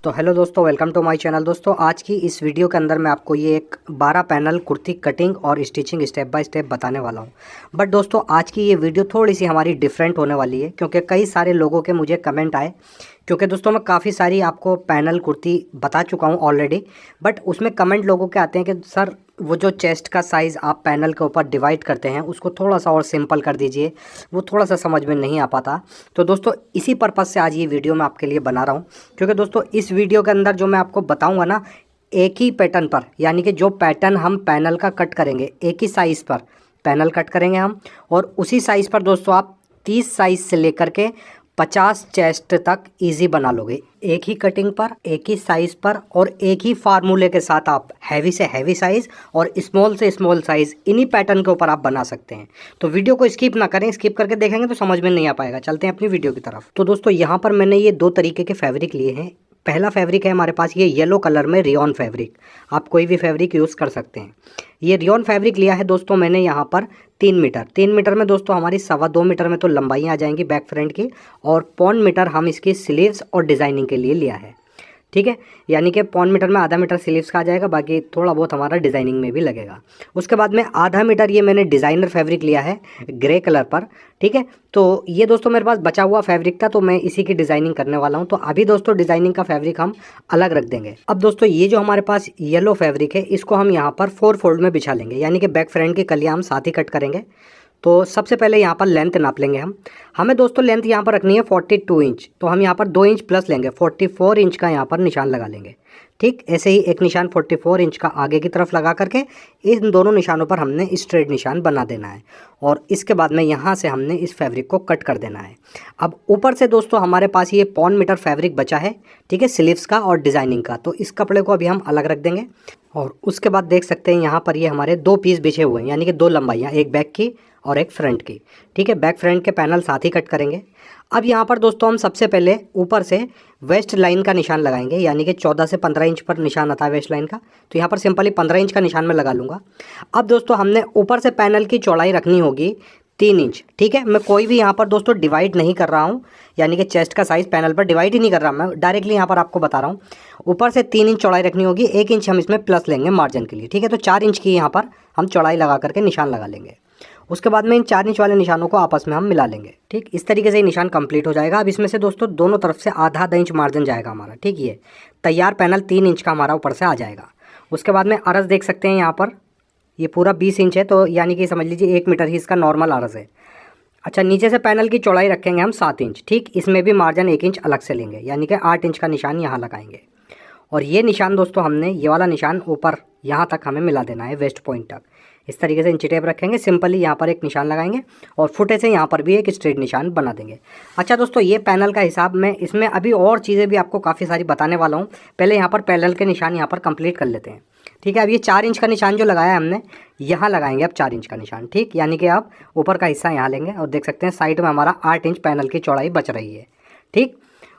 तो हेलो दोस्तों, welcome to my channel. दोस्तों, आज की इस वीडियो के अंदर मैं आपको ये एक 12 पैनल कुर्ती कटिंग और स्टिचिंग स्टेप बाय स्टेप बताने वाला हूँ। बट दोस्तों, आज की ये वीडियो थोड़ी सी हमारी डिफरेंट होने वाली है, क्योंकि कई सारे लोगों के मुझे कमेंट आए। क्योंकि दोस्तों, मैं काफ़ी सारी आपको पैनल कुर्ती बता चुका हूँ ऑलरेडी, बट उसमें कमेंट लोगों के आते हैं कि सर वो जो चेस्ट का साइज़ आप पैनल के ऊपर डिवाइड करते हैं उसको थोड़ा सा और सिंपल कर दीजिए, वो थोड़ा सा समझ में नहीं आ पाता। तो दोस्तों, इसी पर्पज़ से आज ये वीडियो मैं आपके लिए बना रहा हूँ। क्योंकि दोस्तों, इस वीडियो के अंदर जो मैं आपको बताऊँगा ना, एक ही पैटर्न पर, यानी कि जो पैटर्न हम पैनल का कट करेंगे एक ही साइज़ पर पैनल कट करेंगे हम, और उसी साइज़ पर दोस्तों आप 30 साइज़ से लेकर के 50 चेस्ट तक इजी बना लोगे। एक ही कटिंग पर, एक ही साइज़ पर, और एक ही फार्मूले के साथ आप हैवी से हैवी साइज़ और स्मॉल से स्मॉल साइज़ इन्हीं पैटर्न के ऊपर आप बना सकते हैं। तो वीडियो को स्किप ना करें, स्किप करके देखेंगे तो समझ में नहीं आ पाएगा। चलते हैं अपनी वीडियो की तरफ। तो दोस्तों, यहाँ पर मैंने ये दो तरीके के फैब्रिक लिए हैं। पहला फैब्रिक है हमारे पास ये येलो कलर में रियॉन फैब्रिक। आप कोई भी फैब्रिक यूज़ कर सकते हैं। ये रियॉन फैब्रिक लिया है दोस्तों मैंने यहाँ पर 3 मीटर में दोस्तों हमारी 2.25 मीटर में तो लंबाई आ जाएंगी बैक फ्रंट की, और 0.25 मीटर हम इसकी स्लीव्स और डिज़ाइनिंग के लिए लिया है। ठीक है, यानी कि 0.25 मीटर में आधा मीटर स्लीव्स का आ जाएगा, बाकी थोड़ा बहुत हमारा डिज़ाइनिंग में भी लगेगा। उसके बाद में आधा मीटर ये मैंने डिज़ाइनर फैब्रिक लिया है ग्रे कलर पर। ठीक है, तो ये दोस्तों मेरे पास बचा हुआ फैब्रिक था, तो मैं इसी की डिज़ाइनिंग करने वाला हूँ। तो अभी दोस्तों डिज़ाइनिंग का फैब्रिक हम अलग रख देंगे। अब दोस्तों, ये जो हमारे पास येलो फैब्रिक है इसको हम यहाँ पर 4 फोल्ड में बिछा लेंगे, यानी कि बैक फ्रंट की कलियाँ हम साथ ही कट करेंगे। तो सबसे पहले यहाँ पर लेंथ नाप लेंगे हम। हमें दोस्तों लेंथ यहाँ पर रखनी है 42 इंच, तो हम यहाँ पर 2 इंच प्लस लेंगे, 44 इंच का यहाँ पर निशान लगा लेंगे। ठीक, ऐसे ही एक निशान 44 इंच का आगे की तरफ लगा करके इन दोनों निशानों पर हमने स्ट्रेट निशान बना देना है, और इसके बाद में यहाँ से हमने इस फैब्रिक को कट कर देना है। अब ऊपर से दोस्तों हमारे पास ये 0.25 मीटर फैब्रिक बचा है, ठीक है, स्लीव्स का और डिज़ाइनिंग का। तो इस कपड़े को अभी हम अलग रख देंगे, और उसके बाद देख सकते हैं यहाँ पर ये हमारे 2 पीस बिछे हुए हैं, यानी कि 2 लंबाइयाँ, एक बैक की और एक फ्रंट की। ठीक है, बैक फ्रंट के पैनल साथ ही कट करेंगे। अब यहाँ पर दोस्तों हम सबसे पहले ऊपर से वेस्ट लाइन का निशान लगाएंगे, यानी कि 14 से 15 इंच पर निशान आता है वेस्ट लाइन का। तो यहाँ पर सिंपली 15 इंच का निशान मैं लगा लूँगा। अब दोस्तों हमने ऊपर से पैनल की चौड़ाई रखनी होगी 3 इंच। ठीक है, मैं कोई भी यहाँ पर दोस्तों डिवाइड नहीं कर रहा हूँ, यानी कि चेस्ट का साइज़ पैनल पर डिवाइड ही नहीं कर रहा, मैं डायरेक्टली यहाँ पर आपको बता रहा हूँ। ऊपर से 3 इंच चौड़ाई रखनी होगी, 1 इंच हम इसमें प्लस लेंगे मार्जिन के लिए। ठीक है, तो 4 इंच की यहाँ पर हम चौड़ाई लगा करके निशान लगा लेंगे। उसके बाद में इन 4 इंच वाले निशानों को आपस में हम मिला लेंगे। ठीक, इस तरीके से ये निशान कंप्लीट हो जाएगा। अब इसमें से दोस्तों दोनों तरफ से आधा आधा इंच मार्जिन जाएगा हमारा। ठीक, ये तैयार पैनल 3 इंच का हमारा ऊपर से आ जाएगा। उसके बाद में अरज़ देख सकते हैं यहाँ पर ये पूरा 20 इंच है, तो यानी कि समझ लीजिए 1 मीटर ही इसका नॉर्मल अरज़ है। अच्छा, नीचे से पैनल की चौड़ाई रखेंगे हम 7 इंच। ठीक, इसमें भी मार्जिन 1 इंच अलग से लेंगे, यानी कि 8 इंच का निशान यहाँ लगाएंगे। और ये निशान दोस्तों हमने ये वाला निशान ऊपर यहाँ तक हमें मिला देना है, वेस्ट पॉइंट तक। इस तरीके से इंची टेप रखेंगे, सिंपली यहाँ पर एक निशान लगाएंगे, और फुटे से यहाँ पर भी एक स्ट्रेट निशान बना देंगे। अच्छा दोस्तों, ये पैनल का हिसाब मैं इसमें अभी और चीज़ें भी आपको काफ़ी सारी बताने वाला हूँ। पहले यहाँ पर पैनल के निशान यहाँ पर कंप्लीट कर लेते हैं। ठीक है, अब ये 4 इंच का निशान जो लगाया है हमने, यहाँ लगाएंगे अब 4 इंच का निशान। ठीक, यानी कि आप ऊपर का हिस्सा यहाँ लेंगे, और देख सकते हैं साइड में हमारा 8 इंच पैनल की चौड़ाई बच रही है। ठीक,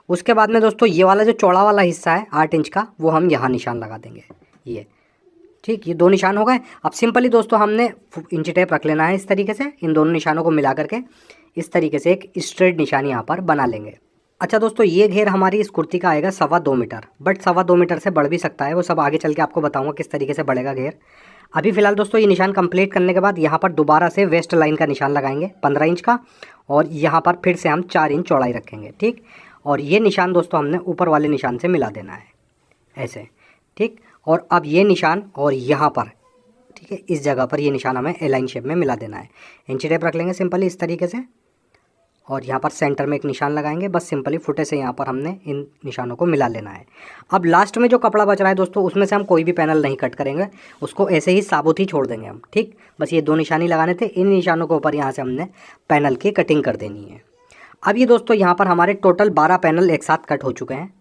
उसके बाद में दोस्तों ये वाला जो चौड़ा वाला हिस्सा है 8 इंच का, वो हम यहाँ निशान लगा देंगे, ये। ठीक, ये 2 निशान हो गए। अब सिंपली दोस्तों हमने इंची टेप रख लेना है इस तरीके से, इन दोनों निशानों को मिला करके इस तरीके से एक स्ट्रेट निशान यहाँ पर बना लेंगे। अच्छा दोस्तों, ये घेर हमारी इस कुर्ती का आएगा 2.25 मीटर, बट 2.25 मीटर से बढ़ भी सकता है, वो सब आगे चल के आपको बताऊँगा किस तरीके से बढ़ेगा घेर। अभी फ़िलहाल दोस्तों ये निशान कंप्लीट करने के बाद यहाँ पर दोबारा से वेस्ट लाइन का निशान लगाएंगे 15 इंच का, और यहाँ पर फिर से हम 4 इंच चौड़ाई रखेंगे। ठीक, और ये निशान दोस्तों हमने ऊपर वाले निशान से मिला देना है ऐसे। ठीक, और अब ये निशान और यहाँ पर, ठीक है, इस जगह पर ये निशान हमें एलाइन शेप में मिला देना है। इंची टेप रख लेंगे सिंपली इस तरीके से, और यहाँ पर सेंटर में एक निशान लगाएंगे, बस सिंपली फुटे से यहाँ पर हमने इन निशानों को मिला लेना है। अब लास्ट में जो कपड़ा बच रहा है दोस्तों, उसमें से हम कोई भी पैनल नहीं कट करेंगे, उसको ऐसे ही साबुत ही छोड़ देंगे हम। ठीक, बस ये 2 निशान ही लगाने थे, इन निशानों के ऊपर यहाँ से हमने पैनल की कटिंग कर देनी है। अब ये दोस्तों यहाँ पर हमारे टोटल 12 पैनल एक साथ कट हो चुके हैं।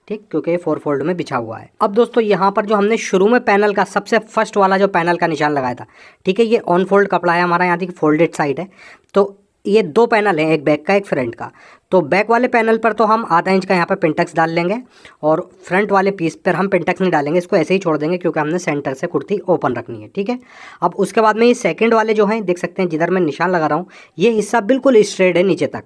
ठीक, क्योंकि ये 4 फोल्ड में बिछा हुआ है। अब दोस्तों यहाँ पर जो हमने शुरू में पैनल का सबसे फर्स्ट वाला जो पैनल का निशान लगाया था, ठीक है, ये ऑन फोल्ड कपड़ा है हमारा, यहाँ देखिए फोल्डेड साइड है। तो ये 2 पैनल हैं, एक बैक का एक फ्रंट का। तो बैक वाले पैनल पर तो हम आधा इंच का यहाँ पर पिंटेक्स डाल लेंगे, और फ्रंट वाले पीस पर हम पिंटेक्स नहीं डालेंगे, इसको ऐसे ही छोड़ देंगे, क्योंकि हमने सेंटर से कुर्ती ओपन रखनी है। ठीक है, अब उसके बाद में ये सेकंड वाले जो हैं, देख सकते हैं जिधर मैं निशान लगा रहा हूँ, ये हिस्सा बिल्कुल स्ट्रेट है नीचे तक,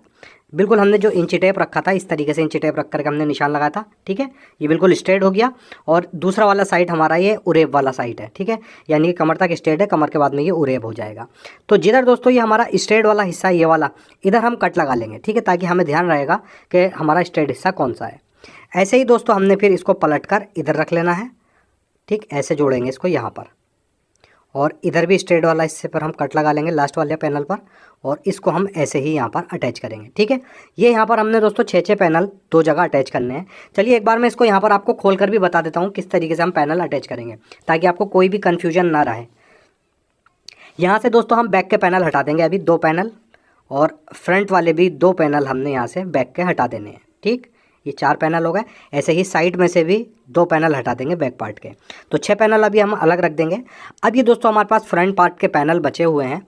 बिल्कुल हमने जो इंची टेप रखा था इस तरीके से इंची टेप रख करके हमने निशान लगाया था, ठीक है। ये बिल्कुल स्ट्रेट हो गया और दूसरा वाला साइड हमारा ये उरेब वाला साइड है, ठीक है, यानी कि कमर तक स्ट्रेट है, कमर के बाद में ये उरेब हो जाएगा। तो जिधर दोस्तों ये हमारा स्ट्रेट वाला हिस्सा ये वाला, इधर हम कट लगा लेंगे, ठीक है, ताकि हमें ध्यान रहेगा कि हमारा स्ट्रेट हिस्सा कौन सा है। ऐसे ही दोस्तों हमने फिर इसको पलट कर इधर रख लेना है, ठीक, ऐसे जोड़ेंगे इसको यहाँ पर, और इधर भी स्ट्रेट वाला हिस्से पर हम कट लगा लेंगे लास्ट वाले पैनल पर, और इसको हम ऐसे ही यहाँ पर अटैच करेंगे, ठीक है। ये यहाँ पर हमने दोस्तों 6 पैनल 2 जगह अटैच करने हैं। चलिए एक बार मैं इसको यहाँ पर आपको खोल कर भी बता देता हूँ किस तरीके से हम पैनल अटैच करेंगे, ताकि आपको कोई भी कन्फ्यूजन ना रहे। यहाँ से दोस्तों हम बैक के पैनल हटा देंगे अभी 2 पैनल, और फ्रंट वाले भी 2 पैनल हमने यहाँ से बैक के हटा देने हैं, ठीक। ये 4 पैनल हो गए। ऐसे ही साइड में से भी 2 पैनल हटा देंगे बैक पार्ट के, तो 6 पैनल अभी हम अलग रख देंगे। अब ये दोस्तों हमारे पास फ्रंट पार्ट के पैनल बचे हुए हैं।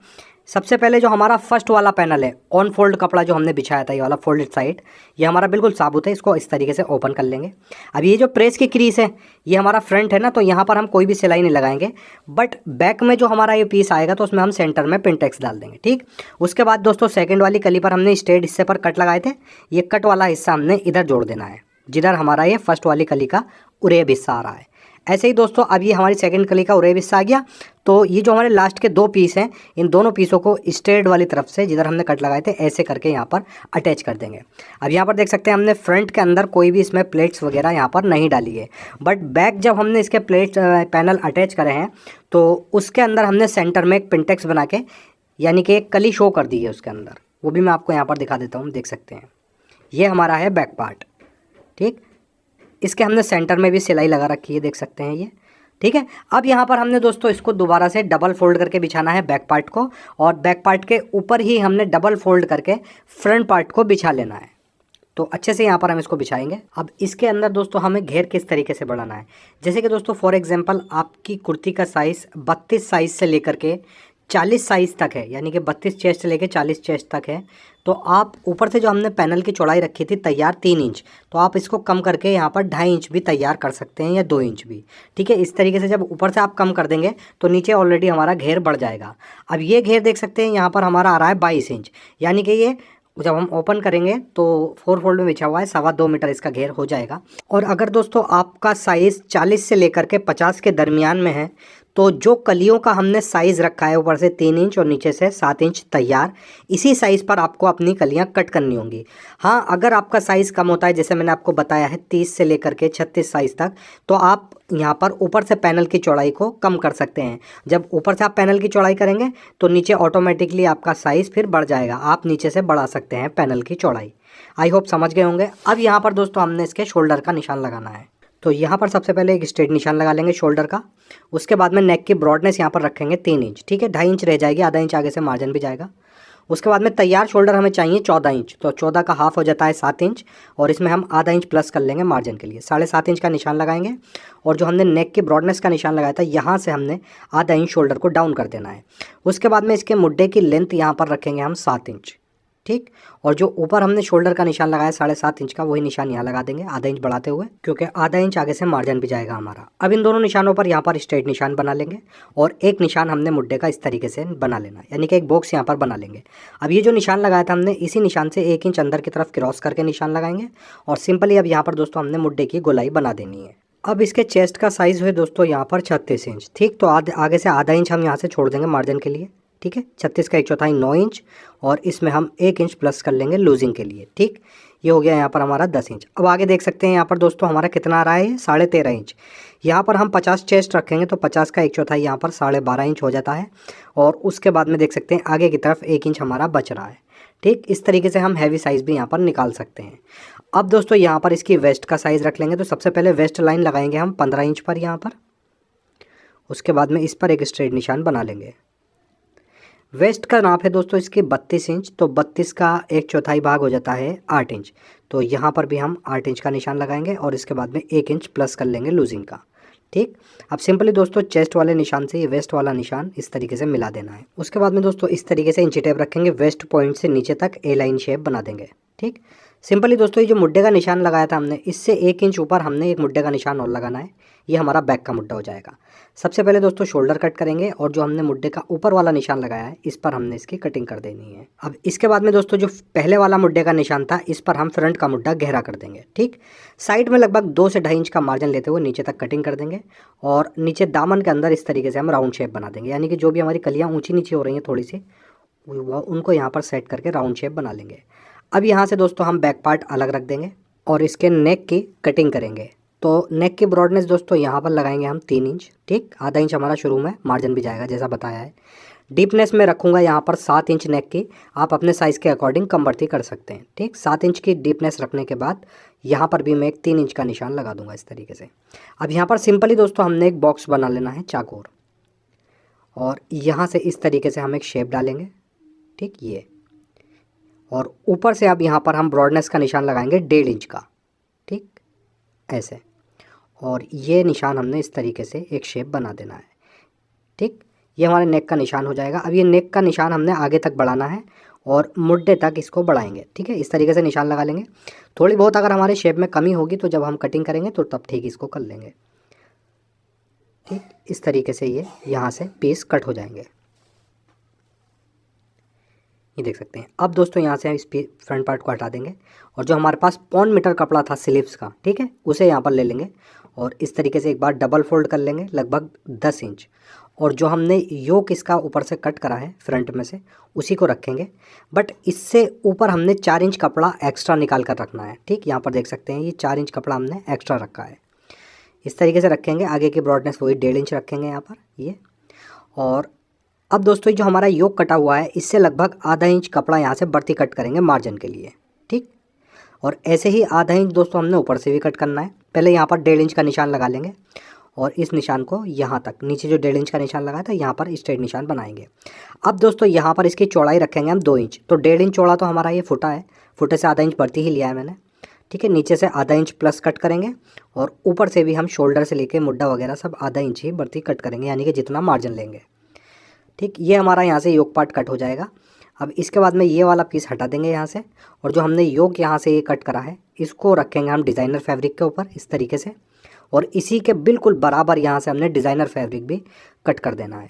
सबसे पहले जो हमारा फर्स्ट वाला पैनल है, ऑन फोल्ड कपड़ा जो हमने बिछाया था, ये वाला फोल्डेड साइड, ये हमारा बिल्कुल साबुत है, इसको इस तरीके से ओपन कर लेंगे। अब ये जो प्रेस की क्रीज है ये हमारा फ्रंट है ना, तो यहाँ पर हम कोई भी सिलाई नहीं लगाएंगे, बट बैक में जो हमारा ये पीस आएगा तो उसमें हम सेंटर में पिनटेक्स डाल देंगे, ठीक। उसके बाद दोस्तों सेकेंड वाली कली पर हमने स्ट्रेट हिस्से पर कट लगाए थे, ये कट वाला हिस्सा हमने इधर जोड़ देना है, जिधर हमारा ये फर्स्ट वाली कली का उरेब हिस्सा आ रहा है। ऐसे ही दोस्तों अब ये हमारी सेकंड कली का उरेब हिस्सा आ गया। तो ये जो हमारे लास्ट के 2 पीस हैं, इन दोनों पीसों को स्ट्रेट वाली तरफ से जिधर हमने कट लगाए थे ऐसे करके यहाँ पर अटैच कर देंगे। अब यहाँ पर देख सकते हैं हमने फ्रंट के अंदर कोई भी इसमें प्लेट्स वगैरह यहाँ पर नहीं डाली है, बट बैक जब हमने इसके प्लेट पैनल अटैच करे हैं तो उसके अंदर हमने सेंटर में एक पिनटेक्स बना के, यानी कि एक कली शो कर दी है उसके अंदर, वो भी मैं आपको यहाँ पर दिखा देता हूँ। देख सकते हैं ये हमारा है बैक पार्ट, ठीक। इसके हमने सेंटर में भी सिलाई लगा रखी है, देख सकते हैं ये, ठीक है। अब यहाँ पर हमने दोस्तों इसको दोबारा से डबल फोल्ड करके बिछाना है बैक पार्ट को, और बैक पार्ट के ऊपर ही हमने डबल फोल्ड करके फ्रंट पार्ट को बिछा लेना है। तो अच्छे से यहाँ पर हम इसको बिछाएंगे। अब इसके अंदर दोस्तों हमें घेर किस तरीके से बढ़ाना है, जैसे कि दोस्तों फॉर एग्जांपल आपकी कुर्ती का साइज़ 32 साइज़ से लेकर के 40 साइज़ तक है, यानी कि 32 चेस्ट से लेकर 40 चेस्ट तक है, तो आप ऊपर से जो हमने पैनल की चौड़ाई रखी थी तैयार 3 इंच, तो आप इसको कम करके यहाँ पर 2.5 इंच भी तैयार कर सकते हैं या 2 इंच भी, ठीक है। इस तरीके से जब ऊपर से आप कम कर देंगे तो नीचे ऑलरेडी हमारा घेर बढ़ जाएगा। अब ये घेर देख सकते हैं यहाँ पर हमारा आ रहा है 22 इंच, यानी कि ये जब हम ओपन करेंगे तो 4 फोल्ड में बिछा हुआ है, 2.25 मीटर इसका घेर हो जाएगा। और अगर दोस्तों आपका साइज़ 40 से लेकर के 50 के दरमियान में है, तो जो कलियों का हमने साइज़ रखा है ऊपर से 3 इंच और नीचे से 7 इंच तैयार, इसी साइज़ पर आपको अपनी कलियां कट करनी होंगी। हाँ, अगर आपका साइज़ कम होता है, जैसे मैंने आपको बताया है 30 से लेकर के 36 साइज़ तक, तो आप यहाँ पर ऊपर से पैनल की चौड़ाई को कम कर सकते हैं। जब ऊपर से आप पैनल की चौड़ाई करेंगे तो नीचे ऑटोमेटिकली आपका साइज़ फिर बढ़ जाएगा, आप नीचे से बढ़ा सकते हैं पैनल की चौड़ाई। आई होप समझ गए होंगे। अब यहाँ पर दोस्तों हमने इसके शोल्डर का निशान लगाना है, तो यहाँ पर सबसे पहले एक स्ट्रेट निशान लगा लेंगे शोल्डर का। उसके बाद में नेक की ब्रॉडनेस यहाँ पर रखेंगे 3 इंच, ठीक है, 2.5 इंच रह जाएगी, आधा इंच आगे से मार्जिन भी जाएगा। उसके बाद में तैयार शोल्डर हमें चाहिए 14 इंच, तो 14 का हाफ हो जाता है 7 इंच, और इसमें हम आधा इंच प्लस कर लेंगे मार्जिन के लिए, 7.5 इंच का निशान लगाएंगे। और जो हमने नेक की ब्रॉडनेस का निशान लगाया था यहाँ से हमने आधा इंच शोल्डर को डाउन कर देना है। उसके बाद में इसके मुड्ढे की लेंथ यहाँ पर रखेंगे हम 7 इंच, ठीक। और जो ऊपर हमने शोल्डर का निशान लगाया 7.5 इंच का, वही निशान यहाँ लगा देंगे आधा इंच बढ़ाते हुए, क्योंकि आधा इंच आगे से मार्जिन भी जाएगा हमारा। अब इन दोनों निशानों पर यहाँ पर स्ट्रेट निशान बना लेंगे, और एक निशान हमने मुड्ढे का इस तरीके से बना लेना, यानी कि एक बॉक्स यहाँ पर बना लेंगे। अब ये जो निशान लगाया था हमने, इसी निशान से 1 इंच अंदर की तरफ क्रॉस करके निशान लगाएंगे, और सिंपली अब यहाँ पर दोस्तों हमने मुड्ढे की गोलाई बना देनी है। अब इसके चेस्ट का साइज़ हुए दोस्तों यहाँ पर 36 इंच, ठीक। तो आगे से आधा इंच हम यहाँ से छोड़ देंगे मार्जिन के लिए, ठीक है। 36 का 1/4 9 इंच, और इसमें हम 1 इंच प्लस कर लेंगे लूजिंग के लिए, ठीक। ये हो गया यहाँ पर हमारा 10 इंच। अब आगे देख सकते हैं यहाँ पर दोस्तों हमारा कितना आ रहा है, 13.5 इंच। यहाँ पर हम 50 चेस्ट रखेंगे तो 50 का 1/4 यहाँ पर 12.5 इंच हो जाता है, और उसके बाद में देख सकते हैं आगे की तरफ 1 इंच हमारा बच रहा है, ठीक। इस तरीके से हम हैवी साइज़ भी यहाँ पर निकाल सकते हैं। अब दोस्तों यहाँ पर इसकी वेस्ट का साइज़ रख लेंगे, तो सबसे पहले वेस्ट लाइन लगाएंगे हम 15 इंच पर यहाँ पर। उसके बाद में इस पर एक स्ट्रेट निशान बना लेंगे। वेस्ट का नाप है दोस्तों इसकी 32 इंच, तो 32 का 1/4 भाग हो जाता है 8 इंच, तो यहाँ पर भी हम 8 इंच का निशान लगाएंगे, और इसके बाद में 1 इंच प्लस कर लेंगे लूजिंग का, ठीक। अब सिंपली दोस्तों चेस्ट वाले निशान से ये वेस्ट वाला निशान इस तरीके से मिला देना है। उसके बाद में दोस्तों इस तरीके से इंची टेप रखेंगे, वेस्ट पॉइंट से नीचे तक ए लाइन शेप बना देंगे, ठीक। सिंपली दोस्तों ये जो मुड्ढे का निशान लगाया था हमने, इससे 1 इंच ऊपर हमने एक मुड्ढे का निशान और लगाना है। ये हमारा बैक का मुड्ढा हो जाएगा। सबसे पहले दोस्तों शोल्डर कट करेंगे और जो हमने मुड्ढे का ऊपर वाला निशान लगाया है इस पर हमने इसकी कटिंग कर देनी है। अब इसके बाद में दोस्तों जो पहले वाला मुड्ढे का निशान था इस पर हम फ्रंट का मुड्ढा गहरा कर देंगे। ठीक, साइड में लगभग 2 से 2.5 इंच का मार्जिन लेते हुए नीचे तक कटिंग कर देंगे और नीचे दामन के अंदर इस तरीके से हम राउंड शेप बना देंगे, यानी कि जो भी हमारी कलियाँ ऊँची नीची हो रही हैं थोड़ी सी, उनको यहाँ पर सेट करके राउंड शेप बना लेंगे। अब यहाँ से दोस्तों हम बैक पार्ट अलग रख देंगे और इसके नेक की कटिंग करेंगे। तो नेक की ब्रॉडनेस दोस्तों यहाँ पर लगाएंगे हम 3 इंच। ठीक, आधा इंच हमारा शुरू में मार्जिन भी जाएगा जैसा बताया है। डीपनेस में रखूँगा यहाँ पर 7 इंच नेक की, आप अपने साइज़ के अकॉर्डिंग कम बढ़ती कर सकते हैं। ठीक, 7 इंच की डीपनेस रखने के बाद यहाँ पर भी मैं एक 3 इंच का निशान लगा दूंगा इस तरीके से। अब यहाँ पर सिंपली दोस्तों हमने एक बॉक्स बना लेना है चाकोर, और यहाँ से इस तरीके से हम एक शेप डालेंगे। ठीक, ये, और ऊपर से अब यहाँ पर हम ब्रॉडनेस का निशान लगाएंगे 1.5 इंच का। ठीक, ऐसे, और ये निशान हमने इस तरीके से एक शेप बना देना है। ठीक, ये हमारे नेक का निशान हो जाएगा। अब ये नेक का निशान हमने आगे तक बढ़ाना है और मुड्ढे तक इसको बढ़ाएंगे। ठीक है, इस तरीके से निशान लगा लेंगे। थोड़ी बहुत अगर हमारे शेप में कमी होगी तो जब हम कटिंग करेंगे तो तब ठीक इसको कर लेंगे। ठीक, इस तरीके से ये यहाँ से पीस कट हो जाएंगे, ये देख सकते हैं। अब दोस्तों यहाँ से हम इस फ्रंट पार्ट को हटा देंगे और जो हमारे पास 1.25 मीटर कपड़ा था स्लीव्स का, ठीक है, उसे यहाँ पर ले लेंगे और इस तरीके से एक बार डबल फोल्ड कर लेंगे लगभग 10 इंच, और जो हमने योक इसका ऊपर से कट करा है फ्रंट में से उसी को रखेंगे। बट इससे ऊपर हमने 4 इंच कपड़ा एक्स्ट्रा निकाल कर रखना है। ठीक, यहाँ पर देख सकते हैं ये 4 इंच कपड़ा हमने एक्स्ट्रा रखा है, इस तरीके से रखेंगे। आगे की ब्रॉडनेस वही 1.5 इंच रखेंगे यहाँ पर ये। और अब दोस्तों जो हमारा योक कटा हुआ है इससे लगभग आधा इंच कपड़ा यहाँ से बढ़ती कट करेंगे मार्जिन के लिए। ठीक, और ऐसे ही आधा इंच दोस्तों हमने ऊपर से भी कट करना है। पहले यहाँ पर 1.5 इंच का निशान लगा लेंगे और इस निशान को यहाँ तक, नीचे जो 1.5 इंच का निशान लगाया था यहाँ पर स्ट्रेट निशान बनाएंगे। अब दोस्तों यहाँ पर इसकी चौड़ाई रखेंगे हम 2 इंच। तो 1.5 इंच चौड़ा तो हमारा ये फुटा है, फुटे से आधा इंच बढ़ती ही लिया है मैंने। ठीक है, नीचे से आधा इंच प्लस कट करेंगे और ऊपर से भी हम शोल्डर से लेके मुड्ढा वगैरह सब आधा इंच ही बढ़ती कट करेंगे, यानी कि जितना मार्जिन लेंगे। ठीक, ये हमारा यहाँ से योक पार्ट कट हो जाएगा। अब इसके बाद में ये वाला पीस हटा देंगे यहाँ से, और जो हमने योक यहाँ से ये कट करा है इसको रखेंगे हम डिज़ाइनर फैब्रिक के ऊपर इस तरीके से, और इसी के बिल्कुल बराबर यहाँ से हमने डिज़ाइनर फैब्रिक भी कट कर देना है।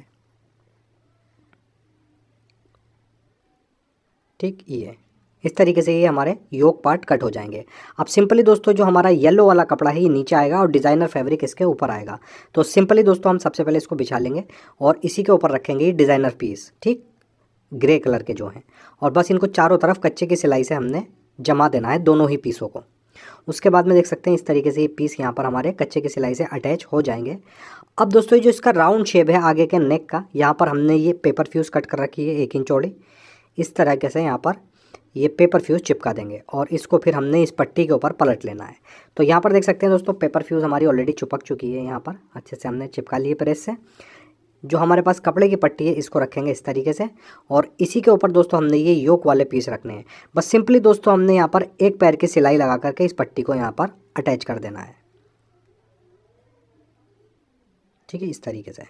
ठीक, ये इस तरीके से ये हमारे योक पार्ट कट हो जाएंगे। अब सिंपली दोस्तों जो हमारा येलो वाला कपड़ा है ये नीचे आएगा और डिज़ाइनर फैब्रिक इसके ऊपर आएगा। तो सिंपली दोस्तों हम सबसे पहले इसको बिछा लेंगे और इसी के ऊपर रखेंगे ये डिज़ाइनर पीस। ठीक, ग्रे कलर के जो हैं, और बस इनको चारों तरफ कच्चे की सिलाई से हमने जमा देना है दोनों ही पीसों को। उसके बाद में देख सकते हैं इस तरीके से ये पीस यहाँ पर हमारे कच्चे की सिलाई से अटैच हो जाएंगे। अब दोस्तों जो इसका राउंड शेप है आगे के नेक का, यहाँ पर हमने ये पेपर फ्यूज़ कट कर रखी है 1 इंच चौड़ी। इस तरीके से यहाँ पर ये पेपर फ्यूज़ चिपका देंगे और इसको फिर हमने इस पट्टी के ऊपर पलट लेना है। तो यहाँ पर देख सकते हैं दोस्तों पेपर फ्यूज़ हमारी ऑलरेडी चिपक चुकी है, यहाँ पर अच्छे से हमने चिपका ली है प्रेस से। जो हमारे पास कपड़े की पट्टी है इसको रखेंगे इस तरीके से, और इसी के ऊपर दोस्तों हमने ये योक वाले पीस रखने हैं। बस सिंपली दोस्तों हमने यहाँ पर एक पैर की सिलाई लगा करके इस पट्टी को यहाँ पर अटैच कर देना है। ठीक है, इस तरीके से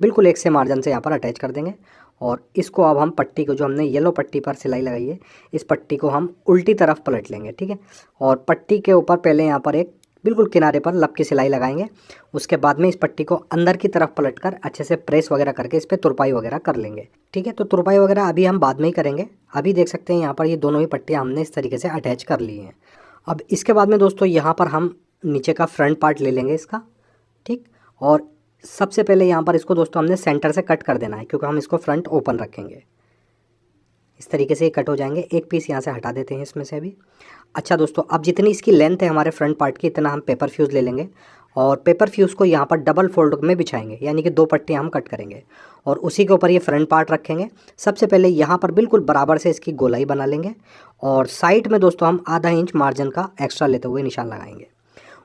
बिल्कुल एक से मार्जिन से यहाँ पर अटैच कर देंगे, और इसको अब हम पट्टी को, जो हमने येलो पट्टी पर सिलाई लगाई है, इस पट्टी को हम उल्टी तरफ पलट लेंगे। ठीक है, और पट्टी के ऊपर पहले यहाँ पर एक बिल्कुल किनारे पर लप की सिलाई लगाएंगे। उसके बाद में इस पट्टी को अंदर की तरफ पलटकर अच्छे से प्रेस वगैरह करके इस पर तुरपाई वगैरह कर लेंगे। ठीक है, तो तुरपाई वगैरह अभी हम बाद में ही करेंगे। अभी देख सकते हैं यहाँ पर ये दोनों ही पट्टियाँ हमने इस तरीके से अटैच कर ली हैं। अब इसके बाद में दोस्तों यहाँ पर हम नीचे का फ्रंट पार्ट ले लेंगे इसका। ठीक, और सबसे पहले यहाँ पर इसको दोस्तों हमने सेंटर से कट कर देना है, क्योंकि हम इसको फ्रंट ओपन रखेंगे। इस तरीके से ये कट हो जाएंगे। एक पीस यहाँ से हटा देते हैं इसमें से अभी। अच्छा दोस्तों, अब जितनी इसकी लेंथ है हमारे फ्रंट पार्ट की, इतना हम पेपर फ्यूज़ ले लेंगे और पेपर फ्यूज़ को यहाँ पर डबल फोल्ड में बिछाएंगे, यानी कि 2 पट्टियाँ हम कट करेंगे और उसी के ऊपर ये फ्रंट पार्ट रखेंगे। सबसे पहले यहाँ पर बिल्कुल बराबर से इसकी गोलाई बना लेंगे और साइड में दोस्तों हम आधा इंच मार्जिन का एक्स्ट्रा लेते हुए निशान लगाएंगे।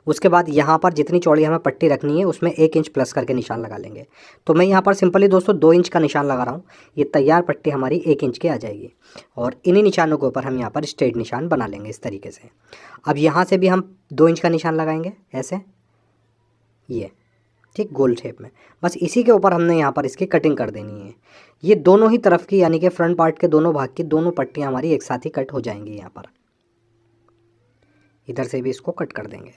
उसके बाद यहाँ पर जितनी चौड़ी हमें पट्टी रखनी है उसमें 1 इंच प्लस करके निशान लगा लेंगे। तो मैं यहाँ पर सिंपली दोस्तों 2 इंच का निशान लगा रहा हूँ। ये तैयार पट्टी हमारी 1 इंच की आ जाएगी और इन्हीं निशानों के ऊपर हम यहाँ पर स्ट्रेट निशान बना लेंगे इस तरीके से। अब यहाँ से भी हम 2 इंच का निशान लगाएंगे ऐसे, ये ठीक गोल शेप में। बस इसी के ऊपर हमने यहाँ पर इसकी कटिंग कर देनी है। ये दोनों ही तरफ की, यानी कि फ्रंट पार्ट के दोनों भाग की दोनों पट्टियाँ हमारी एक साथ ही कट हो जाएंगी यहाँ पर। इधर से भी इसको कट कर देंगे।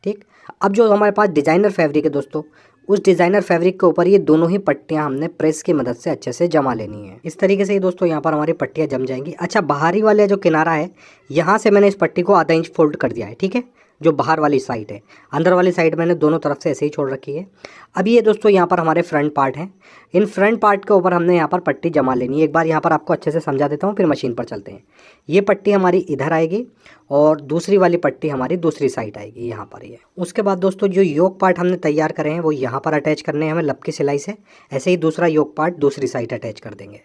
ठीक, अब जो हमारे पास डिज़ाइनर फैब्रिक है दोस्तों, उस डिज़ाइनर फैब्रिक के ऊपर ये दोनों ही पट्टियाँ हमने प्रेस की मदद से अच्छे से जमा लेनी है। इस तरीके से ही दोस्तों यहाँ पर हमारी पट्टियाँ जम जाएंगी। अच्छा, बाहरी वाले जो किनारा है, यहाँ से मैंने इस पट्टी को आधा इंच फोल्ड कर दिया है। ठीक है, जो बाहर वाली साइड है, अंदर वाली साइड मैंने दोनों तरफ से ऐसे ही छोड़ रखी है। अब ये दोस्तों यहाँ पर हमारे फ्रंट पार्ट हैं। इन फ्रंट पार्ट के ऊपर हमने यहाँ पर पट्टी जमा लेनी है। एक बार यहाँ पर आपको अच्छे से समझा देता हूँ, फिर मशीन पर चलते हैं। ये पट्टी हमारी इधर आएगी और दूसरी वाली पट्टी हमारी दूसरी साइड आएगी, यहाँ पर ये। उसके बाद दोस्तों जो योक पार्ट हमने तैयार करे हैं वो यहाँ पर अटैच करने हैं हमें लब की सिलाई से। ऐसे ही दूसरा योक पार्ट दूसरी साइड अटैच कर देंगे।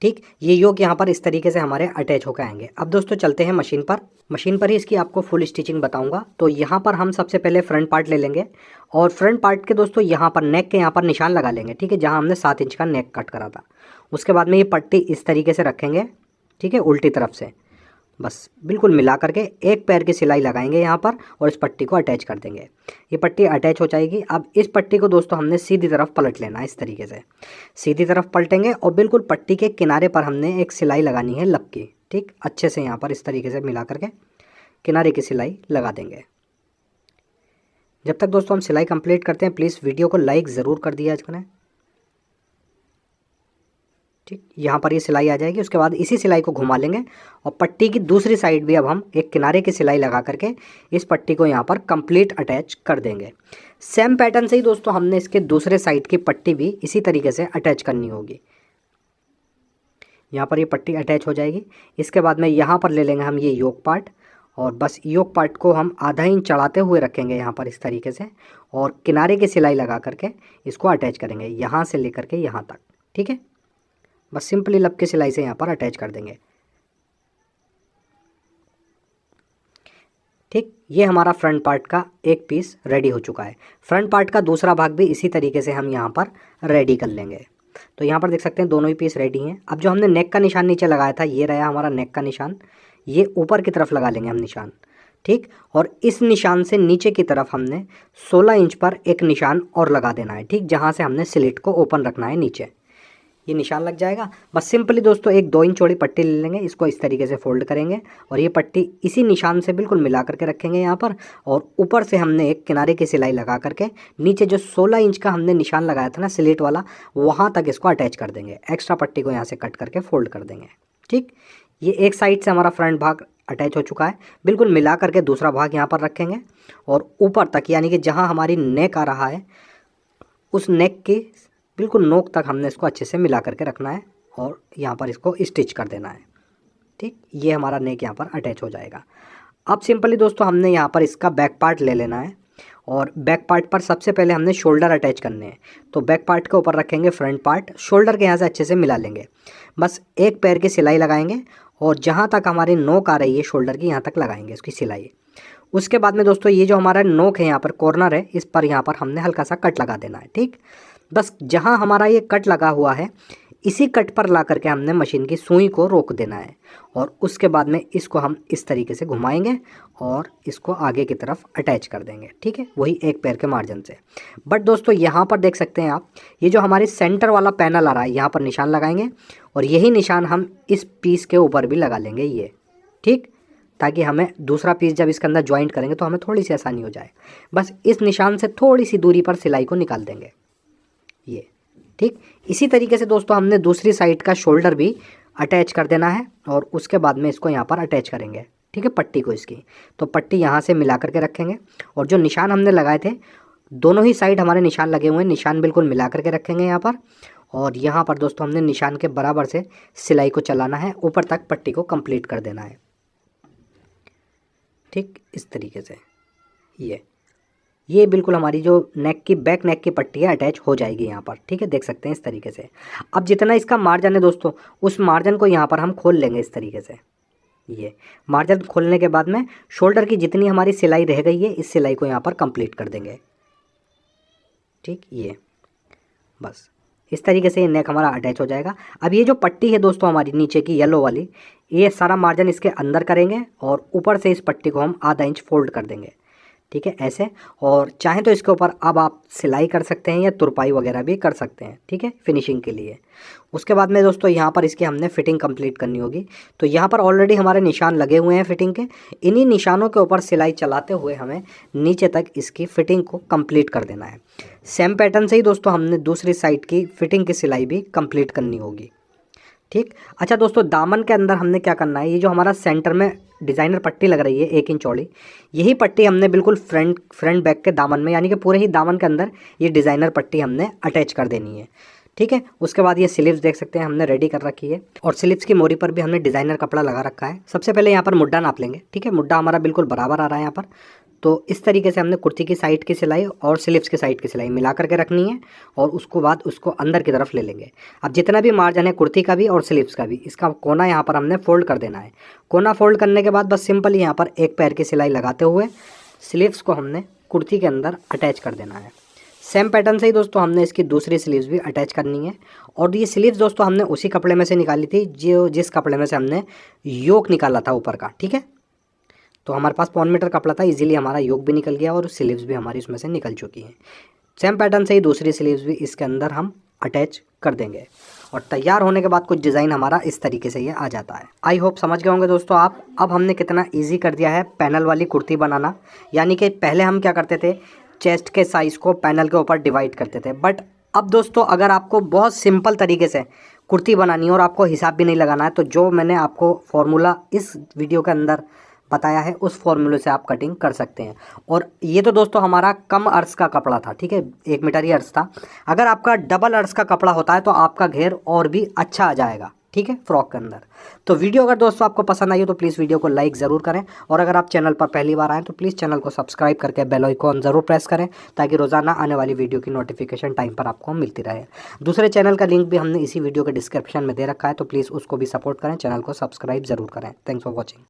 ठीक, ये योक यहाँ पर इस तरीके से हमारे अटैच होकर आएंगे। अब दोस्तों चलते हैं मशीन पर। मशीन पर ही इसकी आपको फुल स्टिचिंग बताऊंगा। तो यहाँ पर हम सबसे पहले फ्रंट पार्ट ले लेंगे और फ्रंट पार्ट के दोस्तों यहाँ पर नेक के यहाँ पर निशान लगा लेंगे। ठीक है, जहाँ हमने 7 इंच का नेक कट करा था। उसके बाद में ये पट्टी इस तरीके से रखेंगे। ठीक है, उल्टी तरफ से बस बिल्कुल मिला करके एक पैर की सिलाई लगाएंगे यहाँ पर और इस पट्टी को अटैच कर देंगे। ये पट्टी अटैच हो जाएगी। अब इस पट्टी को दोस्तों हमने सीधी तरफ पलट लेना है। इस तरीके से सीधी तरफ पलटेंगे और बिल्कुल पट्टी के किनारे पर हमने एक सिलाई लगानी है लब की। ठीक, अच्छे से यहाँ पर इस तरीके से मिला करके किनारे की सिलाई लगा देंगे। जब तक दोस्तों हम सिलाई कंप्लीट करते हैं, प्लीज़ वीडियो को लाइक ज़रूर कर दिया करें। ठीक, यहाँ पर ये सिलाई आ जाएगी। उसके बाद इसी सिलाई को घुमा लेंगे और पट्टी की दूसरी साइड भी अब हम एक किनारे की सिलाई लगा करके इस पट्टी को यहाँ पर कंप्लीट अटैच कर देंगे। सेम पैटर्न से ही दोस्तों हमने इसके दूसरे साइड की पट्टी भी इसी तरीके से अटैच करनी होगी। यहाँ पर ये पट्टी अटैच हो जाएगी। इसके बाद में यहाँ पर ले लेंगे हम ये योक पार्ट और बस योक पार्ट को हम आधा इंच चढ़ाते हुए रखेंगे यहाँ पर इस तरीके से और किनारे की सिलाई लगा करके इसको अटैच करेंगे यहाँ से लेकर के यहाँ तक। ठीक है, बस सिंपली लब की सिलाई से यहाँ पर अटैच कर देंगे। ठीक, ये हमारा फ्रंट पार्ट का एक पीस रेडी हो चुका है। फ्रंट पार्ट का दूसरा भाग भी इसी तरीके से हम यहाँ पर रेडी कर लेंगे। तो यहाँ पर देख सकते हैं दोनों ही पीस रेडी हैं। अब जो हमने नेक का निशान नीचे लगाया था, ये रहा हमारा नेक का निशान। ये ऊपर की तरफ लगा लेंगे हम निशान। ठीक, और इस निशान से नीचे की तरफ हमने 16 इंच पर एक निशान और लगा देना है। ठीक, जहाँ से हमने स्लिट को ओपन रखना है नीचे, ये निशान लग जाएगा। बस सिंपली दोस्तों एक 2 इंच चौड़ी पट्टी ले लेंगे, इसको इस तरीके से फोल्ड करेंगे और ये पट्टी इसी निशान से बिल्कुल मिला करके रखेंगे यहाँ पर और ऊपर से हमने एक किनारे की सिलाई लगा करके नीचे जो 16 इंच का हमने निशान लगाया था ना स्लिट वाला, वहाँ तक इसको अटैच कर देंगे। एक्स्ट्रा पट्टी को यहाँ से कट करके फोल्ड कर देंगे। ठीक, ये एक साइड से हमारा फ्रंट भाग अटैच हो चुका है। बिल्कुल मिला करके दूसरा भाग यहाँ पर रखेंगे और ऊपर तक यानी कि जहाँ हमारी नेक आ रहा है उस नेक की बिल्कुल नोक तक हमने इसको अच्छे से मिला करके रखना है और यहाँ पर इसको स्टिच कर देना है। ठीक, ये हमारा नेक यहाँ पर अटैच हो जाएगा। अब सिंपली दोस्तों हमने यहाँ पर इसका बैक पार्ट ले लेना है और बैक पार्ट पर सबसे पहले हमने शोल्डर अटैच करने हैं। तो बैक पार्ट के ऊपर रखेंगे फ्रंट पार्ट, शोल्डर के यहाँ से अच्छे से मिला लेंगे। बस एक पैर की सिलाई लगाएंगे और जहाँ तक हमारी नोक आ रही है शोल्डर की, यहाँ तक लगाएंगे उसकी सिलाई। उसके बाद में दोस्तों ये जो हमारा नोक है यहाँ पर कॉर्नर है, इस पर यहाँ पर हमने हल्का सा कट लगा देना है। ठीक, बस जहाँ हमारा ये कट लगा हुआ है इसी कट पर ला करके हमने मशीन की सुई को रोक देना है और उसके बाद में इसको हम इस तरीके से घुमाएंगे और इसको आगे की तरफ अटैच कर देंगे। ठीक है, वही एक पैर के मार्जिन से। बट दोस्तों यहाँ पर देख सकते हैं आप, ये जो हमारी सेंटर वाला पैनल आ रहा है यहाँ पर निशान लगाएंगे और यही निशान हम इस पीस के ऊपर भी लगा लेंगे ये। ठीक, ताकि हमें दूसरा पीस जब इसके अंदर ज्वाइंट करेंगे तो हमें थोड़ी सी आसानी हो जाए। बस इस निशान से थोड़ी सी दूरी पर सिलाई को निकाल देंगे ये। ठीक, इसी तरीके से दोस्तों हमने दूसरी साइड का शोल्डर भी अटैच कर देना है और उसके बाद में इसको यहाँ पर अटैच करेंगे। ठीक है, पट्टी को इसकी तो पट्टी यहाँ से मिला करके रखेंगे और जो निशान हमने लगाए थे दोनों ही साइड हमारे निशान लगे हुए हैं, निशान बिल्कुल मिला करके रखेंगे यहाँ पर। और यहाँ पर दोस्तों हमने निशान के बराबर से सिलाई को चलाना है, ऊपर तक पट्टी को कंप्लीट कर देना है। ठीक, इस तरीके से ये बिल्कुल हमारी जो नेक की बैक नेक की पट्टी है अटैच हो जाएगी यहाँ पर। ठीक है, देख सकते हैं इस तरीके से। अब जितना इसका मार्जिन है दोस्तों उस मार्जिन को यहाँ पर हम खोल लेंगे इस तरीके से। ये मार्जिन खोलने के बाद में शोल्डर की जितनी हमारी सिलाई रह गई है इस सिलाई को यहाँ पर कंप्लीट कर देंगे। ठीक, ये बस इस तरीके से ये नेक हमारा अटैच हो जाएगा। अब ये जो पट्टी है दोस्तों हमारी नीचे की येलो वाली, ये सारा मार्जिन इसके अंदर करेंगे और ऊपर से इस पट्टी को हम आधा इंच फोल्ड कर देंगे। ठीक है, ऐसे। और चाहें तो इसके ऊपर अब आप सिलाई कर सकते हैं या तुरपाई वगैरह भी कर सकते हैं, ठीक है, फिनिशिंग के लिए। उसके बाद में दोस्तों यहाँ पर इसकी हमने फिटिंग कंप्लीट करनी होगी। तो यहाँ पर ऑलरेडी हमारे निशान लगे हुए हैं फिटिंग के, इन्हीं निशानों के ऊपर सिलाई चलाते हुए हमें नीचे तक इसकी फिटिंग को कंप्लीट कर देना है। सेम पैटर्न से ही दोस्तों हमने दूसरी साइड की फिटिंग की सिलाई भी कंप्लीट करनी होगी, ठीक। अच्छा दोस्तों, दामन के अंदर हमने क्या करना है, ये जो हमारा सेंटर में डिज़ाइनर पट्टी लग रही है 1 इंच चौड़ी, यही पट्टी हमने बिल्कुल फ्रंट बैक के दामन में, यानी कि पूरे ही दामन के अंदर ये डिज़ाइनर पट्टी हमने अटैच कर देनी है, ठीक है। उसके बाद ये स्लीव्स देख सकते हैं हमने रेडी कर रखी है, और स्लीव्स की मोरी पर भी हमने डिज़ाइनर कपड़ा लगा रखा है। सबसे पहले यहाँ पर मुड्ढा नाप लेंगे, ठीक है। मुड्ढा हमारा बिल्कुल बराबर आ रहा है यहाँ पर। तो इस तरीके से हमने कुर्ती की साइड की सिलाई और स्लीव्स की साइड की सिलाई मिला करके रखनी है, और उसको बाद उसको अंदर की तरफ ले लेंगे। अब जितना भी मार्जिन है कुर्ती का भी और स्लीव्स का भी, इसका कोना यहाँ पर हमने फोल्ड कर देना है। कोना फोल्ड करने के बाद बस सिंपली यहाँ पर एक पैर की सिलाई लगाते हुए स्लीव्स को हमने कुर्ती के अंदर अटैच कर देना है। सेम पैटर्न से ही दोस्तों हमने इसकी दूसरी स्लीव्स भी अटैच करनी है। और ये स्लीव्स दोस्तों हमने उसी कपड़े में से निकाली थी जिस कपड़े में से हमने योक निकाला था ऊपर का, ठीक है। तो हमारे पास 1 मीटर कपड़ा था, इजीली हमारा योक भी निकल गया और स्लीव्स भी हमारी इसमें से निकल चुकी हैं। सेम पैटर्न से ही दूसरी स्लीव्स भी इसके अंदर हम अटैच कर देंगे, और तैयार होने के बाद कुछ डिज़ाइन हमारा इस तरीके से ये आ जाता है। आई होप समझ गए होंगे दोस्तों आप। अब हमने कितना ईजी कर दिया है पैनल वाली कुर्ती बनाना। यानी कि पहले हम क्या करते थे, चेस्ट के साइज़ को पैनल के ऊपर डिवाइड करते थे, बट अब दोस्तों अगर आपको बहुत सिंपल तरीके से कुर्ती बनानी है और आपको हिसाब भी नहीं लगाना है, तो जो मैंने आपको फॉर्मूला इस वीडियो के अंदर बताया है उस फॉर्मूले से आप कटिंग कर सकते हैं। और ये तो दोस्तों हमारा कम अर्ज का कपड़ा था, ठीक है, 1 मीटर ही अर्ज था। अगर आपका डबल अर्ज का कपड़ा होता है तो आपका घेर और भी अच्छा आ जाएगा, ठीक है, फ्रॉक के अंदर। तो वीडियो अगर दोस्तों आपको पसंद आई हो तो प्लीज़ वीडियो को लाइक ज़रूर करें, और अगर आप चैनल पर पहली बार आएँ तो प्लीज़ चैनल को सब्सक्राइब करके बेल आइकॉन ज़रूर प्रेस करें, ताकि रोज़ाना आने वाली वीडियो की नोटिफिकेशन टाइम पर आपको मिलती रहे। दूसरे चैनल का लिंक भी हमने इसी वीडियो के डिस्क्रिप्शन में दे रखा है, तो प्लीज़ उसको भी सपोर्ट करें, चैनल को सब्सक्राइब ज़रूर करें। Thanks for watching.